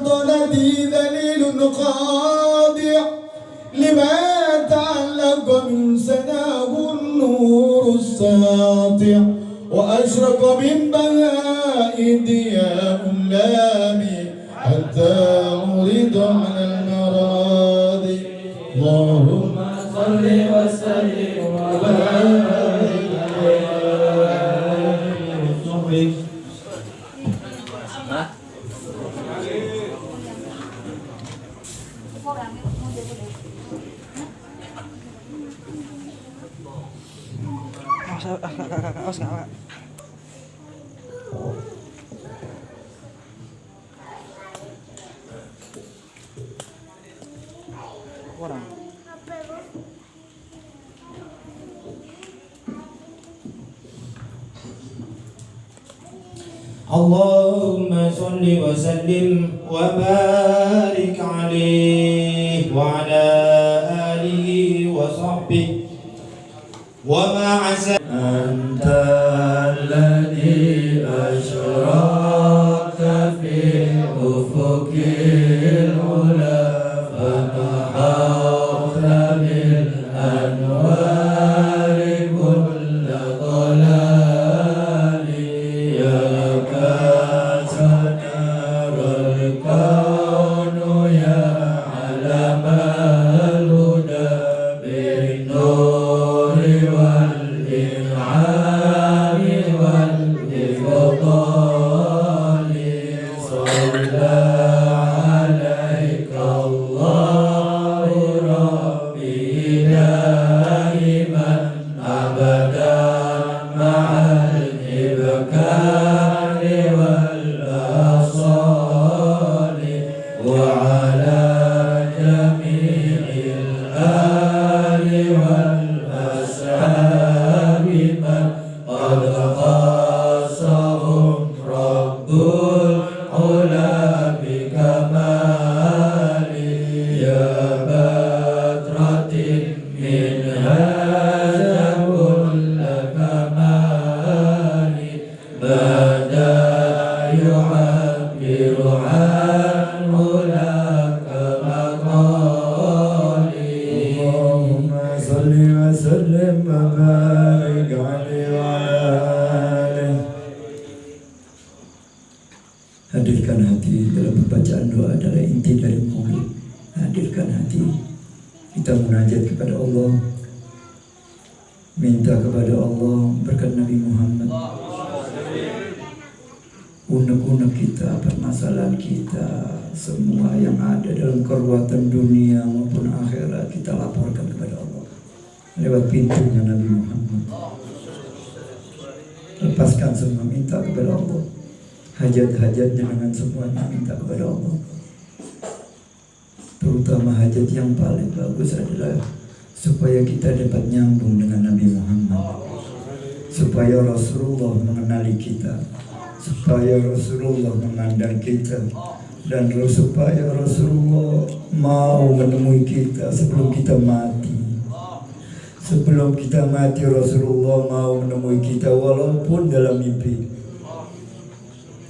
سلطنتي ذليل خاضع لما تعلق من سناه النور الساطع وأشرق من بهاء ضياء لامي حتى أريد على المراضي اللهم صل وسلم وبارك عليه. اللهم صل وسلم وبارك عليه وعلى آله وصحبه ومع أنت الذي أشرقت في أفق العلا فمحوت بالأنوار كل ضلال يا كاتنار الكون يا علم الهدى بالنور والإنعام والإفضال صلى عليك الله ربي دائما أبدا مع الإبكار والآصال وعلى جميع الآل والأصحاب من قد خاصهم رب العلا بكمال يا بدرة من هذا كل كمال بدا يعبر عنه لك مقالي اللهم صل وسلم وبارك عليه وعلى آله. Hadirkan hati dalam pembacaan doa adalah inti dari maulid. Hadirkan hati, kita munajat kepada Allah, minta kepada Allah berkat Nabi Muhammad. Unek-unek kita, permasalahan kita, semua yang ada dalam keruatan dunia maupun akhirat kita laporkan kepada Allah lewat pintunya Nabi Muhammad. Lepaskan semua, minta kepada Allah. Hajat-hajatnya dengan semuanya minta kepada Allah. Terutama hajat yang paling bagus adalah supaya kita dapat nyambung dengan Nabi Muhammad, supaya Rasulullah mengenali kita, supaya Rasulullah memandang kita, dan supaya Rasulullah mau menemui kita sebelum kita mati. Sebelum kita mati Rasulullah mau menemui kita walaupun dalam mimpi.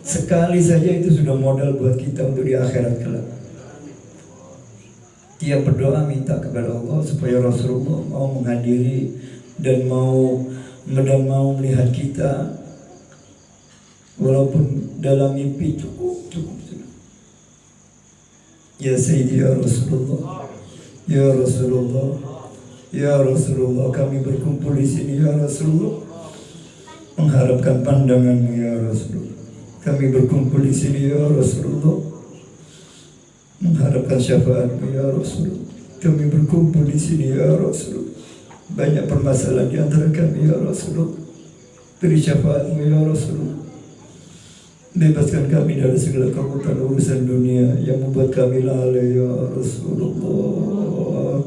Sekali saja itu sudah modal buat kita untuk di akhirat kelak. Dia berdoa minta kepada Allah supaya Rasulullah mau menghadiri dan mau melihat kita walaupun dalam mimpi. Cukup sudah. Ya Sayyidi ya Rasulullah, ya Rasulullah, ya Rasulullah, kami berkumpul di sini ya Rasulullah mengharapkan pandanganmu ya Rasulullah. Kami berkumpul di sini ya Rasulullah mengharapkan syafaatmu ya Rasulullah. Kami berkumpul di sini ya Rasulullah. Banyak permasalahan di antara kami ya Rasulullah. Beri syafaatmu ya Rasulullah. Bebaskan kami dari segala kekuatan urusan dunia yang membuat kami lalai ya Rasulullah.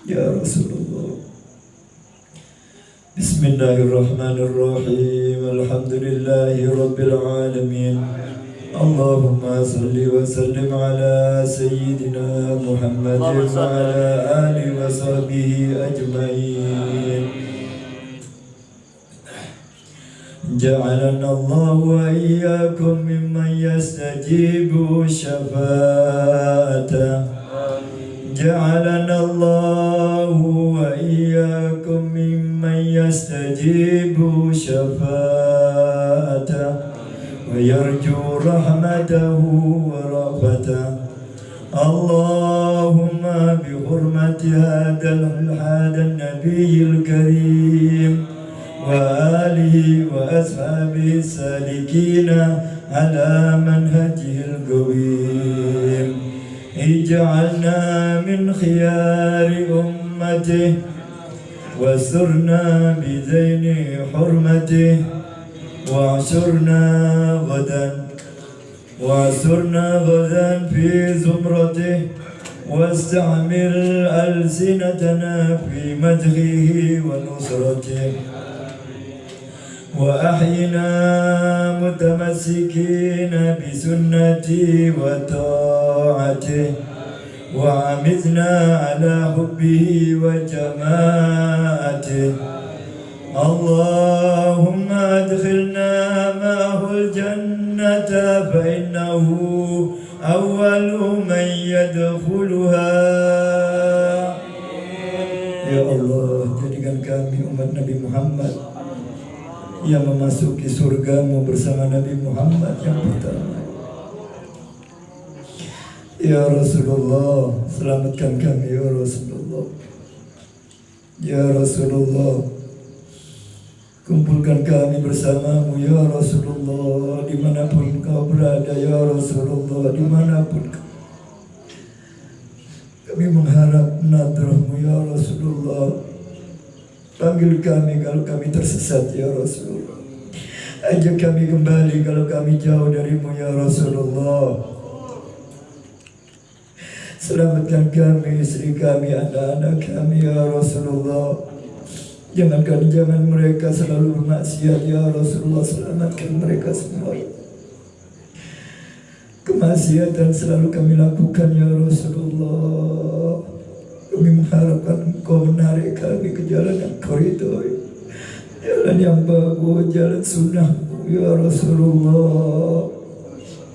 Ya Rasulullah. Bismillahirrahmanirrahim. Alhamdulillahi Rabbil Alamin. Allahumma salli wa sallim ala Sayyidina Muhammad wa ala alihi wa sahbihi ajma'in. جعلنا الله وإياكم ممن يستجيب الشفاعة جعلنا الله وإياكم ممن يستجيب الشفاعة ويرجو رحمته ورأفته اللهم بحرمة هذا النبي الكريم وآله وأصحابه السالكين على منهجه القويم اجعلنا من خيار أمته واسترنا بزين حرمته وعسرنا غدا في زمرته واستعمل ألسنتنا في مدحه ونصرته وأحينا متمسكين بسنته وطاعته وعمدنا على حبه وجماعته اللهم أدخلنا معه الجنة فإنه أول من يدخلها. Ya Allah, jadikan kami umat Nabi Muhammad yang memasuki surgamu bersama Nabi Muhammad yang pertama. Ya Rasulullah, selamatkan kami ya Rasulullah. Ya Rasulullah, kumpulkan kami bersamamu ya Rasulullah, dimanapun kau berada ya Rasulullah, dimanapun kami mengharap nadrahmu ya Rasulullah. Panggil kami kalau kami tersesat ya Rasulullah. Ajak kami kembali kalau kami jauh darimu ya Rasulullah. Selamatkan kami, istri kami, anak-anak kami ya Rasulullah. Jangan mereka selalu bermaksiat ya Rasulullah. Selamatkan mereka semua. Kemaksiatan selalu kami lakukan ya Rasulullah. Kami mengharapkan Engkau menarik kami ke jalan yang Kau ridhoi, jalan yang bagus, jalan sunnah-Mu ya Rasulullah.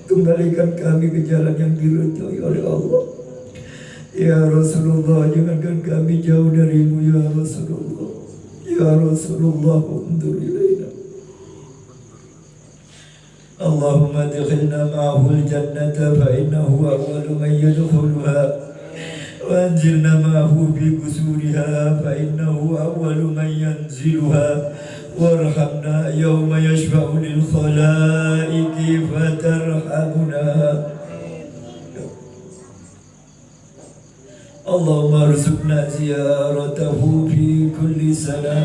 Kembalikan kami ke jalan yang diridhoi oleh Allah ya Rasulullah. Jangankan kami jauh darimu ya Rasulullah. Ya Rasulullah, undur ilaina. Allahumma adkhilna ma'ahu al-jannata fa innahu awwalu man yadkhuluha wa anzilna ma'ahu fi qusuriha fa innahu awwalu man yanziluha warhamna yawma yashfa'u lil khalaiqi fatarhamna. Allahumma arzuqna ziyaratahu fi kulli sana.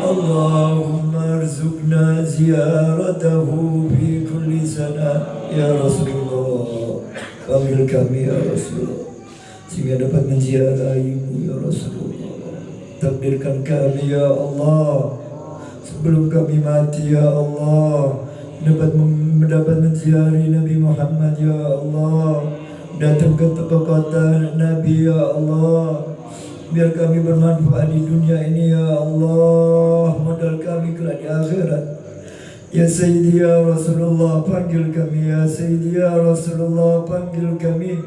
Allahumma arzuqna ziyaratahu fi kulli sana. Ya Rasulullah, panggil kami ya Rasulullah sehingga dapat menziarahimu ya Rasulullah. Takdirkan kami ya Allah sebelum kami mati ya Allah dapat menziarahi Nabi Muhammad ya Allah. Datang ke kota Nabi ya Allah. Biar kami bermanfaat di dunia ini ya Allah. Modal kami kelak di akhirat. Ya Sayyidi ya Rasulullah, panggil kami. Ya Sayyidi ya Rasulullah, panggil kami.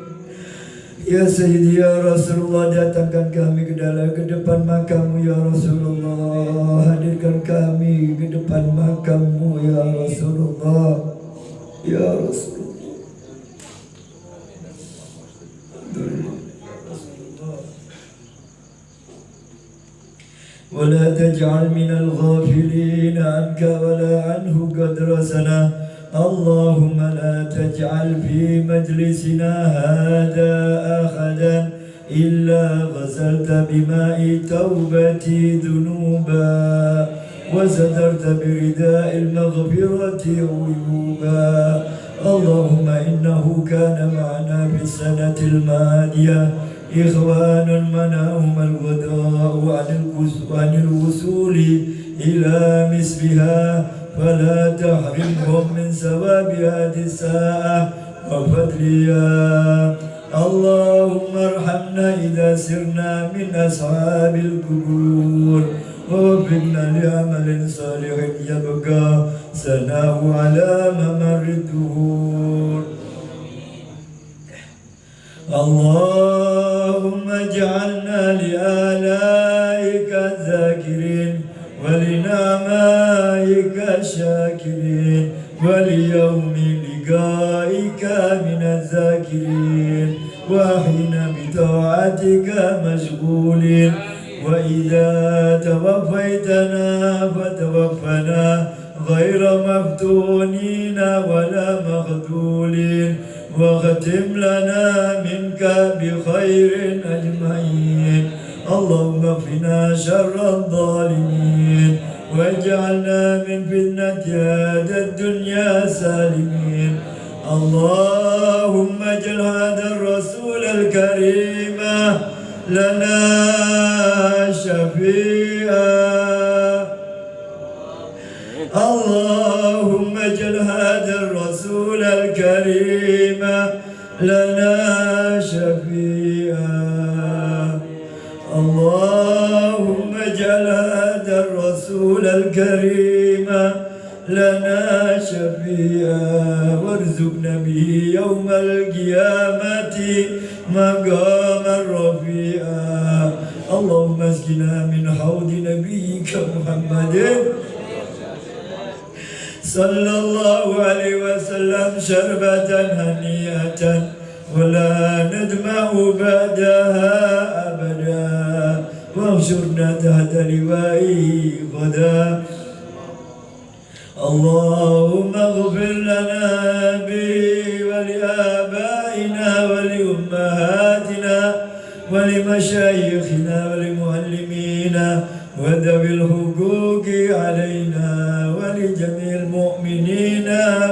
Ya Sayyidi ya Rasulullah, datangkan kami ke depan makammu ya Rasulullah. Hadirkan kami ke depan makammu ya Rasulullah. Ya Rasulullah. ولا تجعل من الغافلين عنك ولا عنه قدر سنة. اللهم لا تجعل في مجلسنا هذا أحدا إلا غسلت بماء توبتي ذنوبا وسترت برداء المغفرة عيوبا. اللهم إنه كان معنا في السنة الماضية إخوان منعهم الغداء عن الوصول إلى مثلها فلا تحرمهم من ثواب هذه الساعة وفضلها. اللهم ارحمنا إذا سرنا من أصحاب القبور ووفقنا لعمل صالح يبقى ثناؤه على ممر الدهور. اللهم اجعلنا لآلائك الذاكرين ولنعمائك الشاكرين وليوم لقائك من الذاكرين وأحينا بطاعتك مشغولين وإذا توفيتنا فتوفنا غير مفتونين ولا مخذولين واختم لنا منك بخير أجمعين. اللهم اكفنا شر الظالمين واجعلنا من فتنة هذا الدنيا سالمين. اللهم اجعل هذا الرسول الكريم لنا شفيعا. اللهم اجعل هذا الرسول الكريم لنا شفيعا. اللهم اجعل هذا الرسول الكريم لنا شفيعا وارزقنا به يوم القيامة مقاما رفيعا. اللهم اسقنا من حوض نبيك محمد صلى الله عليه وسلم شربة هنيئة ولا ندمع بعدها أبدا واحشرنا تحت لوائه غدا. اللهم اغفر لنا ولآبائنا ولأمهاتنا ولمشايخنا ولمعلمينا وذوي الحقوق علينا ولجميع المؤمنين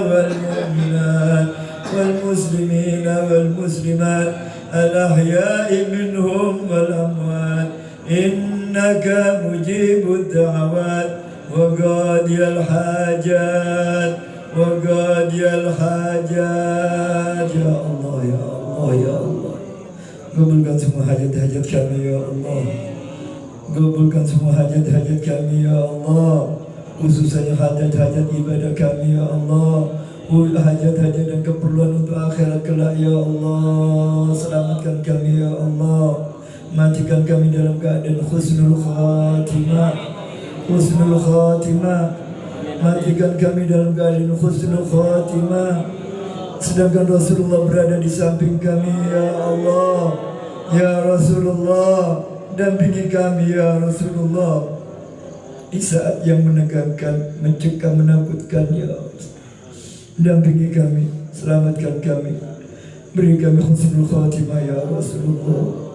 والمؤمنات والمسلمين والمسلمات الأحياء منهم والأموات إنك مجيب الدعوات وقاضي الحاجات وقاضي الحاجات. يا الله يا الله يا الله قبلkan semua hajat-hajat kami ya Allah. Kabulkan semua hajat-hajat kami ya Allah, khususnya hajat-hajat ibadah kami ya Allah, hajat-hajat dan keperluan untuk akhirat kelak ya Allah. Selamatkan kami ya Allah, matikan kami dalam keadaan husnul khatimah, husnul khatimah, matikan kami dalam keadaan husnul khatimah, sedangkan Rasulullah berada di samping kami ya Allah. Ya Rasulullah, dampingi kami ya Rasulullah di saat yang menegangkan, mencekam, menakutkan ya Allah. Dampingi kami, selamatkan kami, beri kami husnul khatimah ya Rasulullah.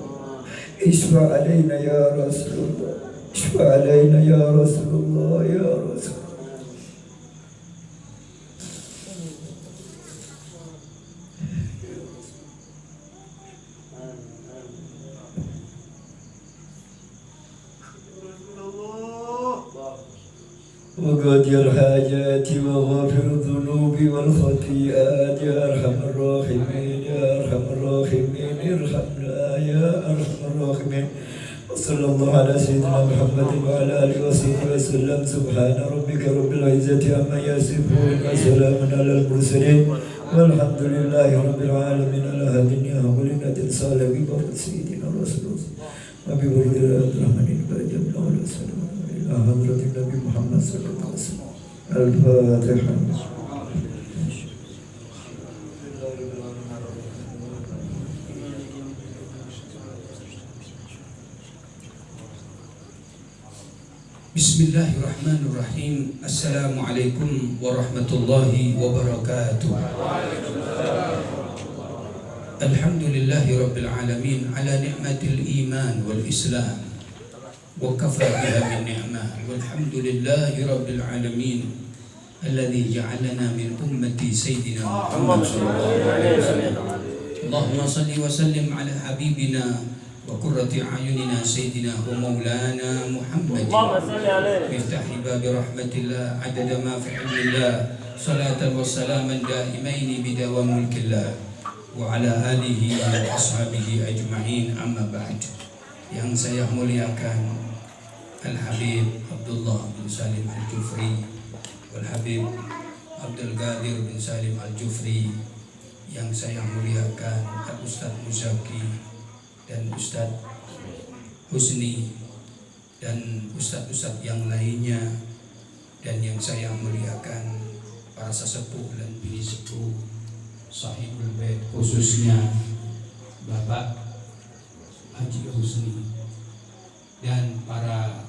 Isfa alaina ya Rasulullah, isfa alaina ya Rasulullah ya Rasulullah. وقاضي الحاجات وغافر الذنوب والخطيئات يا أرحم الراحمين يا أرحم الراحمين ارحمنا يا أرحم الراحمين. وصلى الله على سيدنا محمد وعلى آله وصحبه وسلم. سبحان ربك رب العزة عما يصفون وسلام على المرسلين والحمد لله رب العالمين. على هذه ولنة صالح ببركة سيدنا رسول الله وببركة الرحمن الباجم الأول والسلام إلى حضرة النبي محمد صلى الله عليه وسلم. الفاتحة. Bismillahirrahmanirrahim. Assalamualaikum warahmatullahi wabarakatuh. Alhamdulillahi rabbil alamin ala ni'matil iman wal islam wa kafa biha min ni'mah. Walhamdulillahi rabbil alamin alladhi ja'alana min ummati sayyidina Muhammad sallallahu alaihi wasallam. Allahumma salli wa sallim ala habibina وقرة أعيننا سيدنا ومولانا محمد مفتاح باب رحمة الله عدد ما في علم الله صلاة وسلاما دائمين بدوام ملك الله وعلى آله وأصحابه أجمعين. أما بعد, yang saya muliakan Al-Habib Abdullah bin Salim Al-Jufri, Al-Habib Abdul Qadir bin Salim Al-Jufri, yang saya muliakan Al-Ustadz Muzaki dan Ustadz Husni dan Ustadz-Ustadz yang lainnya, dan yang saya muliakan para sesepuh dan bini sepuh Sahibul Bait, khususnya Bapak Haji Husni, dan para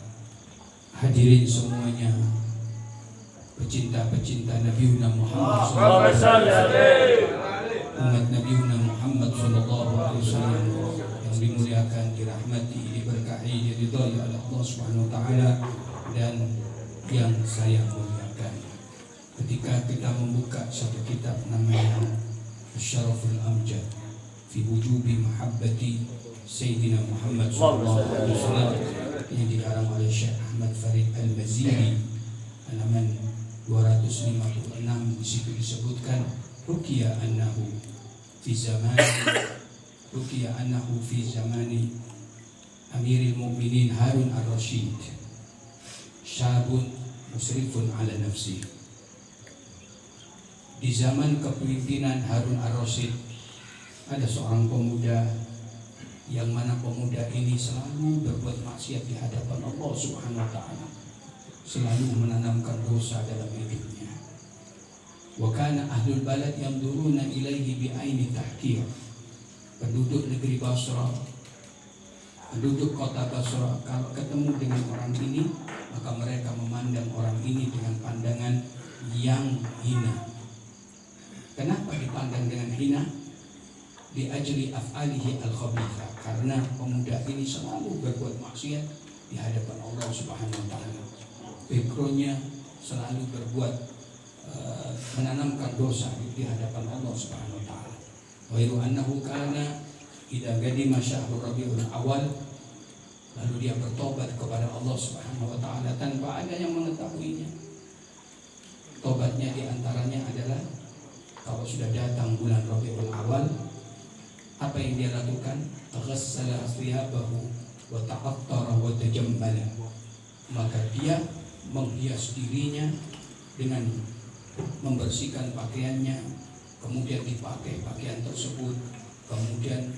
hadirin semuanya, pecinta-pecinta Nabi Muhammad SAW, umat Nabi Muhammad SAW yang dimuliakan, dirahmati, diberkahi, diridhai oleh Allah Subhanahu wa taala, dan yang saya muliakan. Ketika kita membuka satu kitab namanya Asy-Syaraful Amjad fi Wujubi Mahabbati Sayyidina Muhammad SAW, yang dikarang oleh Syekh Ahmad Farid Al-Maziri, halaman 256, di situ disebutkan ruqya annahu fi zamani Amiril Mukminin Harun Ar-Rasyid syabun musrifun ala nafsi. Di zaman kepemimpinan Harun Ar-Rasyid ada seorang pemuda, yang mana pemuda ini selalu berbuat maksiat di hadapan Allah Subhanahu wa taala, selalu menanamkan dosa dalam hidupnya. Wa kana ahlul balad yamduruna ilaihi bi aini tahqir. Penduduk negeri Basra, penduduk kota Basra, kalau ketemu dengan orang ini, maka mereka memandang orang ini dengan pandangan yang hina. Kenapa dipandang dengan hina? Di ajli af'alihi al-khabithah, karena pemuda ini selalu berbuat maksiat di hadapan Allah Subhanahu wa taala. Backgroundnya selalu berbuat menanamkan dosa di hadapan Allah Subhanahu wa taala. Wa iru annahu kana idza qadima syahrul Rabiul Awal, lalu dia bertobat kepada Allah Subhanahu wa taala tanpa ada yang mengetahuinya. Tobatnya di antaranya adalah kalau sudah datang bulan Rabiul Awal, apa yang dia lakukan? Ghassala thiyabahu wa ta'attara wa tajammala. Maka dia menghias dirinya dengan membersihkan pakaiannya, kemudian dipakai pakaian tersebut, kemudian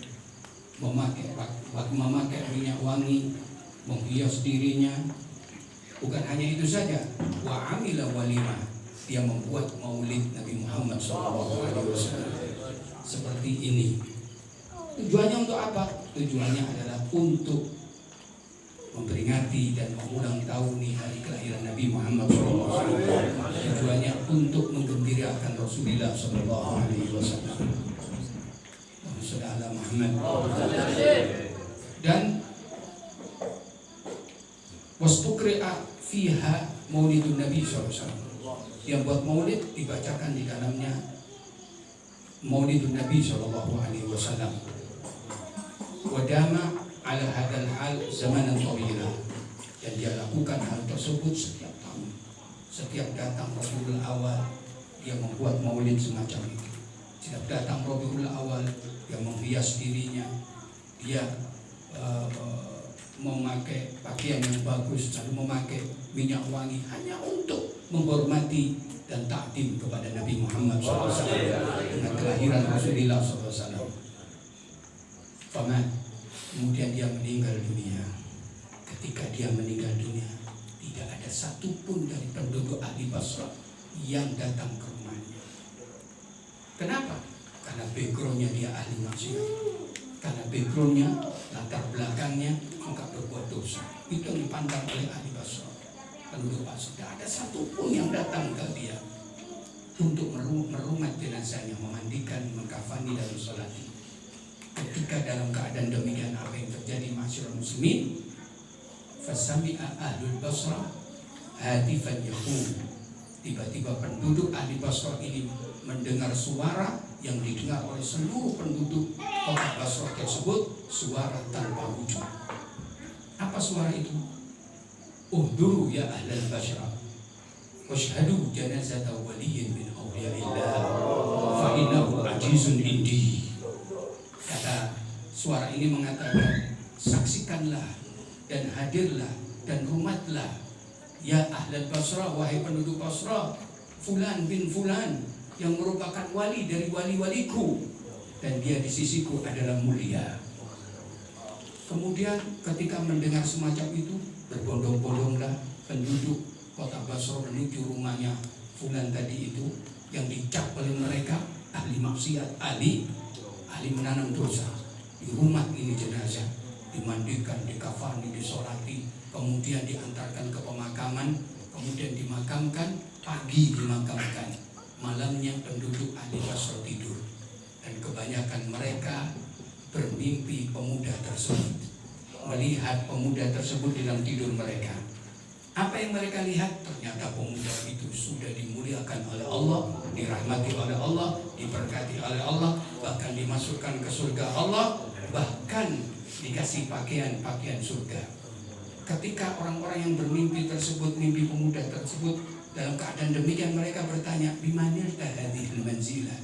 memakai minyak wangi, menghias dirinya. Bukan hanya itu saja, wa amila walimah, dia membuat maulid Nabi Muhammad SAW seperti ini. Tujuannya untuk apa? Tujuannya adalah untuk memperingati dan mengulang tahun hari kelahiran Nabi Muhammad SAW. Tujuannya untuk menggembirakan Rasulullah SAW. Saudara Muhammad. Dan wastukri'a fiha maulidun Nabi SAW. Yang buat maulid dibacakan di dalamnya maulidun Nabi SAW. Wadama ala hadal hal zamanan tawila, dan dia lakukan hal tersebut setiap tahun. Setiap datang Rabiul Awal, dia membuat maulid semacam itu. Setiap datang Rabiul Awal, dia menghias dirinya, dia memakai pakaian yang bagus, lalu memakai minyak wangi, hanya untuk menghormati dan takdim kepada Nabi Muhammad SAW dengan kelahiran Rasulullah SAW. Kemudian dia meninggal dunia. Ketika dia meninggal dunia, tidak ada satupun dari penduduk ahli Basra yang datang ke rumahnya. Kenapa? Karena backgroundnya dia ahli maksiat. Karena backgroundnya, latar belakangnya suka berbuat dosa. Itu yang dipandang oleh ahli Basra. Penduduk Basra, tidak ada satupun yang datang ke dia untuk merumat jenazahnya, memandikan, mengkafani dan mensolati. Ketika dalam keadaan demikian, apa yang terjadi masyarakat muslimin? Fasami'a ahlul Basra hadifan yaqul. Tiba-tiba penduduk ahli Basra ini mendengar suara yang didengar oleh seluruh penduduk kota Basra tersebut, suara tanpa wujud. Apa suara itu? Uhduru ya ahlal Basra washhadu janazata waliyin min awliyaillah fa innahu ajizun indi. Kata suara ini mengatakan, saksikanlah dan hadirlah dan rumatlah ya ahlal Basra, wahai penduduk Basra, fulan bin fulan yang merupakan wali dari wali-waliku dan dia di sisiku adalah mulia. Kemudian ketika mendengar semacam itu, berbondong-bondonglah penduduk kota Basra menuju rumahnya fulan tadi itu yang dicap oleh mereka ahli maksiat, ahli menanam dosa. Di rumah ini jenazah dimandikan, dikafani, disolati, kemudian diantarkan ke pemakaman, kemudian dimakamkan, pagi dimakamkan, malamnya penduduk ahli Basra tidur. Dan kebanyakan mereka bermimpi pemuda tersebut, melihat pemuda tersebut dalam tidur mereka. Apa yang mereka lihat? Ternyata pemuda itu sudah dimuliakan oleh Allah, dirahmati oleh Allah, diberkati oleh Allah, bahkan dimasukkan ke surga Allah, bahkan dikasih pakaian surga. Ketika orang-orang yang bermimpi tersebut, mimpi pemuda tersebut, dalam keadaan demikian mereka bertanya, bimanilta hadhil manzilah?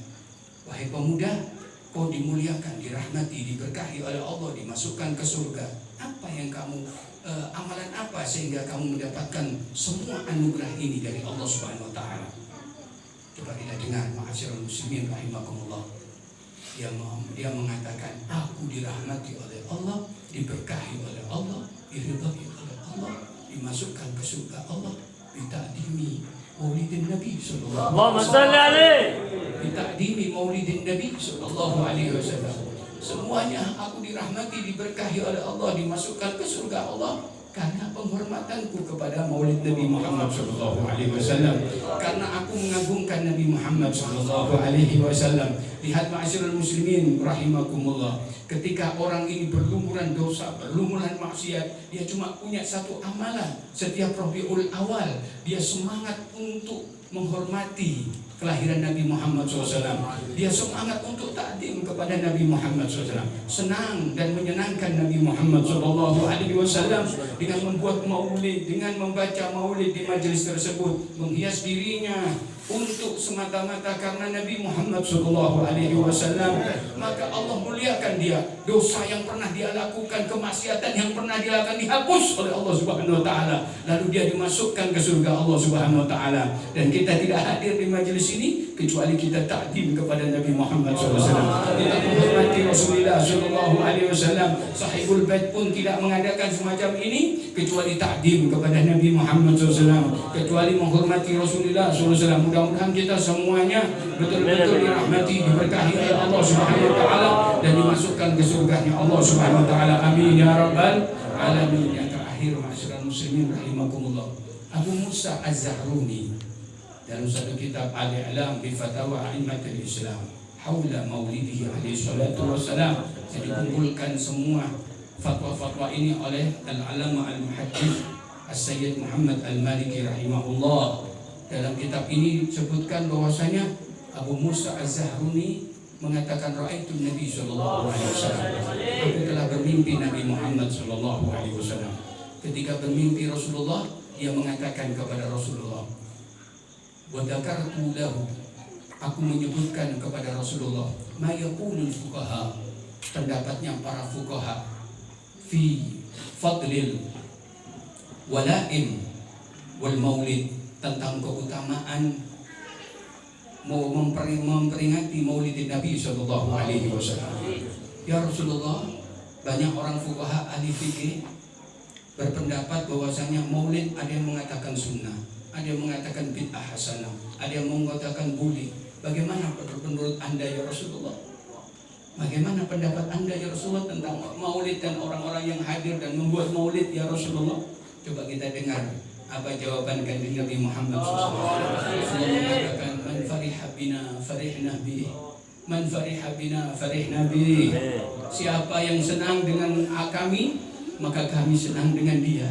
Wahai pemuda, kau dimuliakan, dirahmati, diberkahi oleh Allah, dimasukkan ke surga. Apa yang kamu amalan apa sehingga kamu mendapatkan semua anugerah ini dari Allah Subhanahu wa taala? Coba kita dengar ma'asyiral muslimin rahimakumullah. Dia mengatakan, aku dirahmati oleh Allah, diberkahi oleh Allah, diridhai oleh Allah, dimasukkan ke surga Allah, bita'dimi maulidin Nabi sallallahu alaihi wasallam. Bita'dimi maulidin Nabi sallallahu alaihi wasallam. Semuanya aku dirahmati, diberkahi oleh Allah, dimasukkan ke surga Allah karena penghormatanku kepada maulid Nabi Muhammad sallallahu alaihi wasallam, karena aku mengagungkan Nabi Muhammad sallallahu alaihi wasallam. Lihat ma'asyiral muslimin rahimakumullah, ketika orang ini berlumuran dosa, berlumuran maksiat, dia cuma punya satu amalan. Setiap Rabiul Awal dia semangat untuk menghormati kelahiran Nabi Muhammad SAW. Dia semangat untuk takdim kepada Nabi Muhammad SAW. Senang dan menyenangkan Nabi Muhammad SAW dengan membuat maulid, dengan membaca maulid di majelis tersebut, menghias dirinya untuk semata-mata karena Nabi Muhammad SAW. Maka Allah muliakan dia. Dosa yang pernah dia lakukan, kemaksiatan yang pernah dia lakukan dihapus oleh Allah Subhanahu wa taala. Lalu dia dimasukkan ke surga Allah Subhanahu wa taala. Dan kita tidak hadir di majelis ini kecuali kita takdim kepada Nabi Muhammad SAW. Kita menghormati Rasulullah SAW. Sahibul Bait pun tidak mengadakan semacam ini kecuali takdim kepada Nabi Muhammad SAW, kecuali menghormati Rasulullah SAW. Mudah-mudahan kita semuanya betul-betul dirahmati, diberkahi oleh Allah Subhanahu wa taala dan dimasukkan ke surganya Allah Subhanahu wa taala. Amin ya rabbal alamin. Yang terakhir, ma'asyiral muslimin rahimakumullah, Abu Musa Az-Zahruni dalam satu kitab Al-I'lam bi Fatawa A'immatul Islam haula maulidihi alaihi salatu wassalam, dikumpulkan semua fatwa-fatwa ini oleh Al-Alama Al-Muhaddits As-Sayyid Muhammad Al-Maliki rahimahullah. Dalam kitab ini disebutkan bahwasanya Abu Musa Az-Zahruni mengatakan ra'aitu Nabi sallallahu alaihi wasallam. Aku telah bermimpi Nabi Muhammad sallallahu alaihi wasallam. Ketika bermimpi Rasulullah, dia mengatakan kepada Rasulullah, wa dzakartu lahu, aku menyebutkan kepada Rasulullah, ma yaqulul fuqaha, pendapatnya para fuqaha fi fadlil walaim wal maulid, tentang keutamaan mau memperingati maulid Nabi sallallahu alaihi wasallam. Ya Rasulullah, banyak orang fuqaha ahli fikih berpendapat bahwasanya maulid ada yang mengatakan sunnah, ada yang mengatakan bid'ah hasanah, ada yang mengatakan boleh. Bagaimana menurut Anda ya Rasulullah? Bagaimana pendapat Anda ya Rasulullah tentang maulid dan orang-orang yang hadir dan membuat maulid ya Rasulullah? Coba kita dengar apa jawaban kanjeng Nabi Muhammad SAW. Rasulullah mengatakan, man fariha bina farihna bih, man fariha bina farihna bih. Siapa yang senang dengan kami, maka kami senang dengan dia.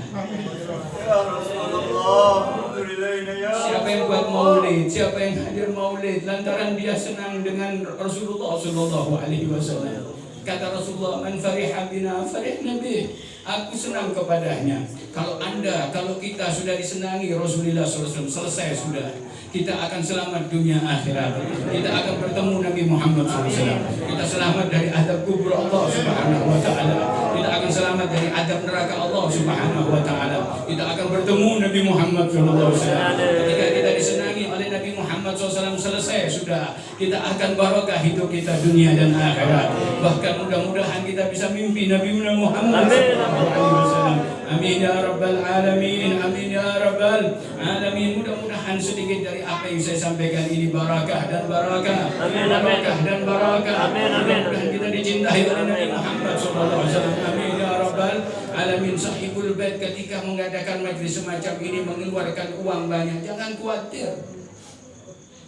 Siapa yang buat maulid, siapa yang hadir maulid, lantaran dia senang dengan Rasulullah sallallahu alaihi wasallam. Kata Rasulullah, man fariha bina farihna bih. Aku senang kepadanya. Kalau kita sudah disenangi Rasulullah SAW, selesai sudah. Kita akan selamat dunia akhirat. Kita akan bertemu Nabi Muhammad SAW. Kita selamat dari azab kubur Allah Subhanahu wa Ta'ala. Kita akan selamat dari azab neraka Allah Subhanahu wa Ta'ala. Kita akan bertemu Nabi Muhammad SAW. Ketika kita disenangi oleh Nabi Muhammad SAW, selesai sudah. Kita akan barokah hidup kita dunia dan akhirat. Bahkan mudah-mudahan kita bisa mimpi Nabi Muhammad SAW. Amin ya rabbal alamin. Amin ya rabbal alamin. Mudah-mudahan sedikit dari apa yang saya sampaikan ini barakah dan barakah. Amin, barakah dan barakah. Amin, amin. Mudah-mudahan kita dicintai oleh Nabi Muhammad SAW. Amin ya rabbal alamin. Sahibul bait ketika mengadakan majlis semacam ini mengeluarkan uang banyak, jangan khawatir.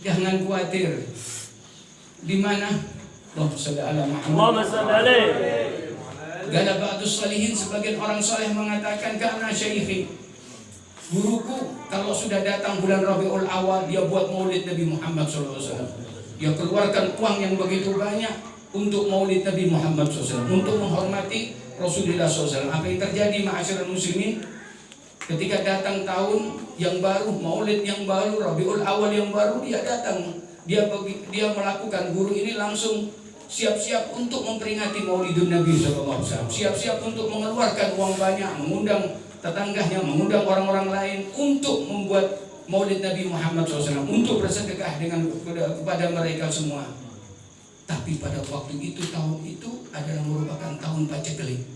Jangan khawatir. Di mana? Allahumma shalli ala Muhammad. Allahumma shalli alaihi. Galabatus salihin, sebagian orang soleh mengatakan karena syekhi, guruku kalau sudah datang bulan Rabiul Awal dia buat maulid Nabi Muhammad SAW. Dia keluarkan uang yang begitu banyak untuk maulid Nabi Muhammad SAW, untuk menghormati Rasulullah SAW. Apa yang terjadi ma'asyiral muslimin? Ketika datang tahun yang baru, maulid yang baru, Rabiul Awal yang baru, dia datang. Dia melakukan, guru ini langsung siap-siap untuk memperingati Maulidun Nabi SAW. Siap-siap untuk mengeluarkan uang banyak, mengundang tetangganya, mengundang orang-orang lain untuk membuat Maulid Nabi Muhammad SAW, untuk bersedekah kepada mereka semua. Tapi pada waktu itu, tahun itu adalah merupakan tahun paceklik.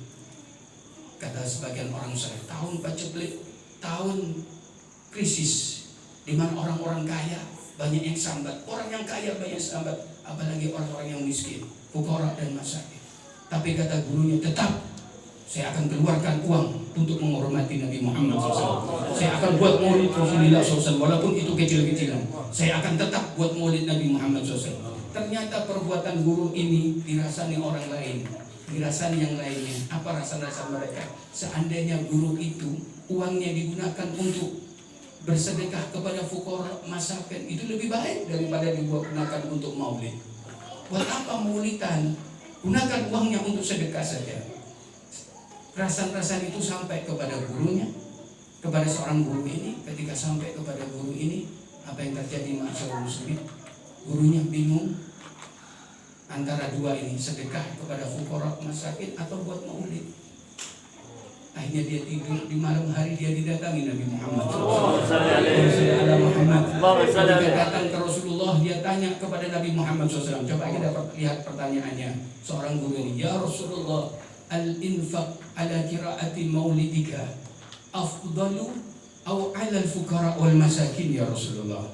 Kata sebagian orang saleh, tahun paceklik, tahun krisis, di mana orang-orang kaya banyak yang sambat, orang yang kaya banyak sambat, apalagi orang-orang yang miskin, fuqara dan masakin. Tapi kata gurunya, tetap saya akan keluarkan uang untuk menghormati Nabi Muhammad SAW. Saya akan buat maulid Rasulullah SAW, walaupun itu kecil-kecilan. Saya akan tetap buat maulid Nabi Muhammad SAW. Ternyata perbuatan guru ini dirasani orang lain, dirasani yang lainnya. Apa rasa-rasa mereka? Seandainya guru itu uangnya digunakan untuk bersedekah kepada fuqara masakin, itu lebih baik daripada digunakan untuk maulid. Buat apa maulidan? Gunakan uangnya untuk sedekah saja. Rasan-rasan itu sampai kepada gurunya, kepada seorang guru ini. Ketika sampai kepada guru ini, apa yang terjadi ma'asyiral muslimin? Gurunya bingung antara dua ini, sedekah kepada fuqara masakin atau buat maulid. Akhirnya dia tidur, di malam hari dia didatangi Nabi Muhammad SAW. Ketika datang ke Rasulullah, dia tanya kepada Nabi Muhammad SAW. Coba kita lihat pertanyaannya. Seorang guru ini, ya Rasulullah, al-infaq ala qiraati maulidika afdalu au ala al-fuqara wal masakin ya Rasulullah.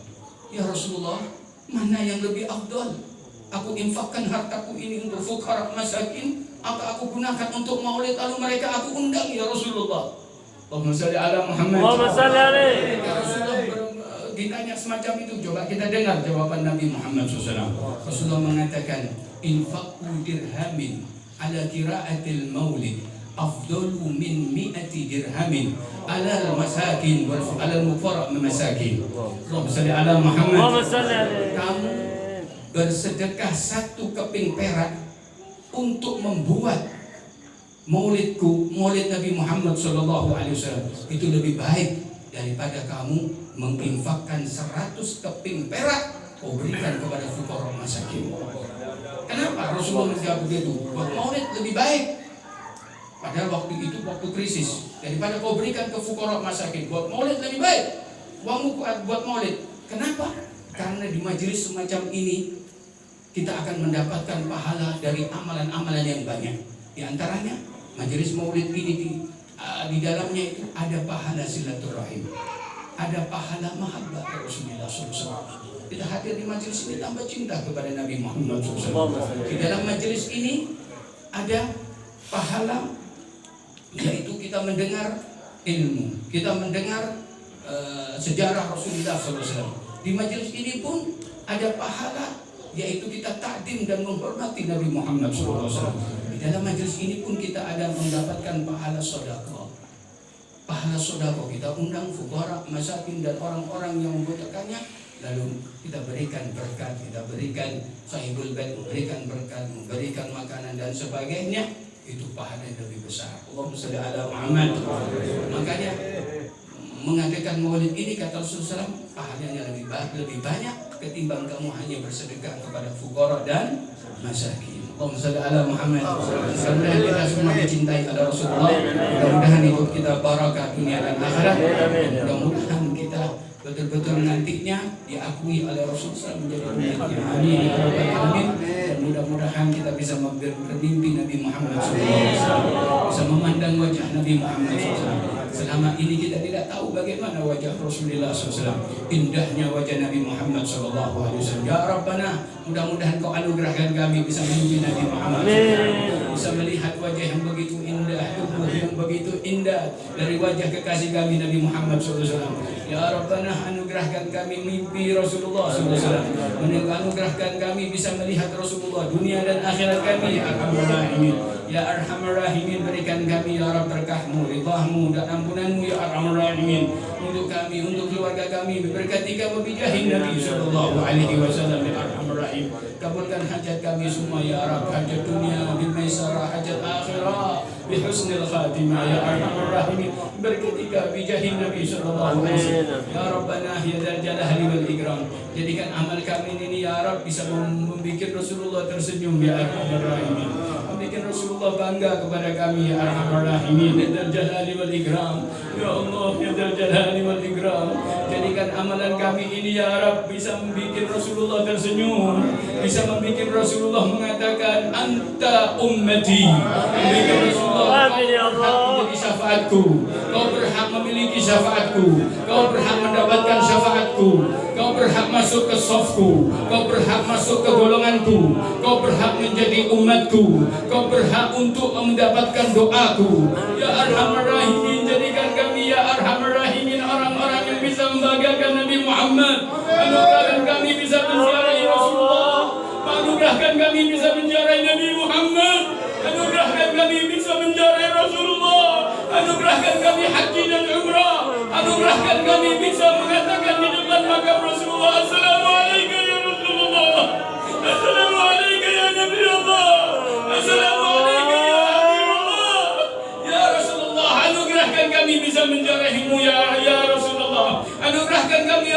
Ya Rasulullah, mana yang lebih afdal? Aku infakkan hartaku ini untuk fuqara masakin, atau aku gunakan untuk maulid lalu mereka aku undang ya Rasulullah. Allahumma shalli ala Muhammad. Allahumma shalli alaihi. Ya Rasulullah ditanya semacam itu, coba kita dengar jawaban Nabi Muhammad SAW. Rasulullah mengatakan, infaqu dirhamin ala qiraatil maulid afdalu min 100 dirhamin ala al-masakin wal ala al-fuqara masakin. Allahumma shalli ala Muhammad. Allahumma shalli alaihi. Kamu bersedekah 1 keping perak untuk membuat maulidku, maulid Nabi Muhammad SAW, itu lebih baik daripada kamu menginfakkan 100 keping perak kau berikan kepada fuqara masakin. Kenapa Rasulullah menjawab begitu? Buat maulid lebih baik. Padahal waktu itu waktu krisis, daripada kau berikan ke fuqara masakin. Buat maulid lebih baik. Uangmu buat maulid. Kenapa? Karena di majelis semacam ini kita akan mendapatkan pahala dari amalan-amalan yang banyak. Di antaranya majelis maulid ini di dalamnya itu ada pahala silaturahim, ada pahala mahabbah Rasulullah SAW. Kita hadir di majelis ini tambah cinta kepada Nabi Muhammad SAW. Di dalam majelis ini ada pahala, yaitu kita mendengar ilmu, kita mendengar sejarah Rasulullah SAW. Di majelis ini pun ada pahala, yaitu kita takdim dan menghormati Nabi Muhammad SAW. Di dalam majelis ini pun kita ada mendapatkan pahala sedekah. Pahala sedekah, kita undang fuqara, masakin dan orang-orang yang membutuhkannya, lalu kita berikan berkat, kita berikan sahibul bait, memberikan berkat, memberikan makanan dan sebagainya. itu pahala yang lebih besar. Allahumma shalli ala Muhammad. Makanya mengadakan maulid ini kata Rasulullah SAW, pahalanya lebih banyak ketimbang kamu hanya bersedekah kepada fuqara dan masakin. Allahumma shalli ala Muhammad. Mudah-mudahan kita semua dicintai oleh Rasulullah. Mudah-mudahan hidup kita barakah dunia dan akhirat. Mudah-mudahan kita betul-betul nantinya diakui oleh Rasulullah menjadi umatnya. Amin ya rabbal alamin. Dan mudah-mudahan kita bisa bermimpi Nabi Muhammad SAW, bisa memandang wajah Nabi Muhammad SAW. Selama ini kita tidak tahu bagaimana wajah Rasulullah SAW, indahnya wajah Nabi Muhammad SAW. Ya Rabbana, mudah-mudahan Kau anugerahkan kami bisa mimpi Nabi Muhammad SAW, bisa melihat wajah yang begitu indah, tubuh yang begitu indah dari wajah kekasih kami Nabi Muhammad SAW. Ya Rabbana, anugerahkan kami mimpi Rasulullah SAW, anugerahkan kami bisa melihat Rasulullah dunia dan akhirat kami. Ya Arhamar Rahimin, Ya Arhamar Rahimin, berikan kami ya Rabb berkah-Mu, ridha-Mu dan ampunan-Mu ya Arhamar Rahimin, untuk kami, untuk keluarga kami. Berkati kami bijahin Nabi sallallahu alaihi wasallam ya Arhamar Rahim. Kabulkan hajat kami semua ya Rabb, hajat dunia bil maisarah, hajat akhirah bi husnil khatimah ya Arhamar Rahimin. Berkati kami bijahin Nabi sallallahu alaihi wasallam. Ya Rabbana ya dzal jalali wal ikram. Jadikan amal kami ini ya Rabb bisa membuat Rasulullah tersenyum ya Arhamar Rahimin. Bikin Rasulullah bangga kepada kami ya Arhamar Rahimin, ya Dzal Jalali wal Ikram. Ya Allah ya Dzal Jalali wal Ikram, jadikan amalan kami ini ya Rabb bisa membuat Rasulullah tersenyum, bisa membuat Rasulullah mengatakan anta ummati, membuat Rasulullah kau berhak menjadi syafaatku, kau berhak memiliki syafaatku, kau berhak mendapatkan syafaatku, kau berhak masuk ke safku, kau berhak masuk ke golonganku, kau berhak menjadi umatku, kau berhak untuk mendapatkan doaku. Ya Arhamar Rahimin, jadikan kami ya Arhamar Rahimin orang-orang yang bisa membanggakan Nabi Muhammad. Anugerahkan kami bisa menziarahi Rasulullah, anugerahkan kami bisa menziarahi Nabi Muhammad, anugerahkan kami bisa menziarahi Rasulullah, anugerahkan kami haji dan umrah, anugerahkan kami bisa mengatakan di depan makam Rasulullah, Assalamualaikum ya Rasulullah, Assalamualaikum ya Nabi Allah, Assalamualaikum ya Habibullah. Ya Rasulullah, anugerahkan kami bisa menziarahimu ya Rasulullah, anugerahkan kami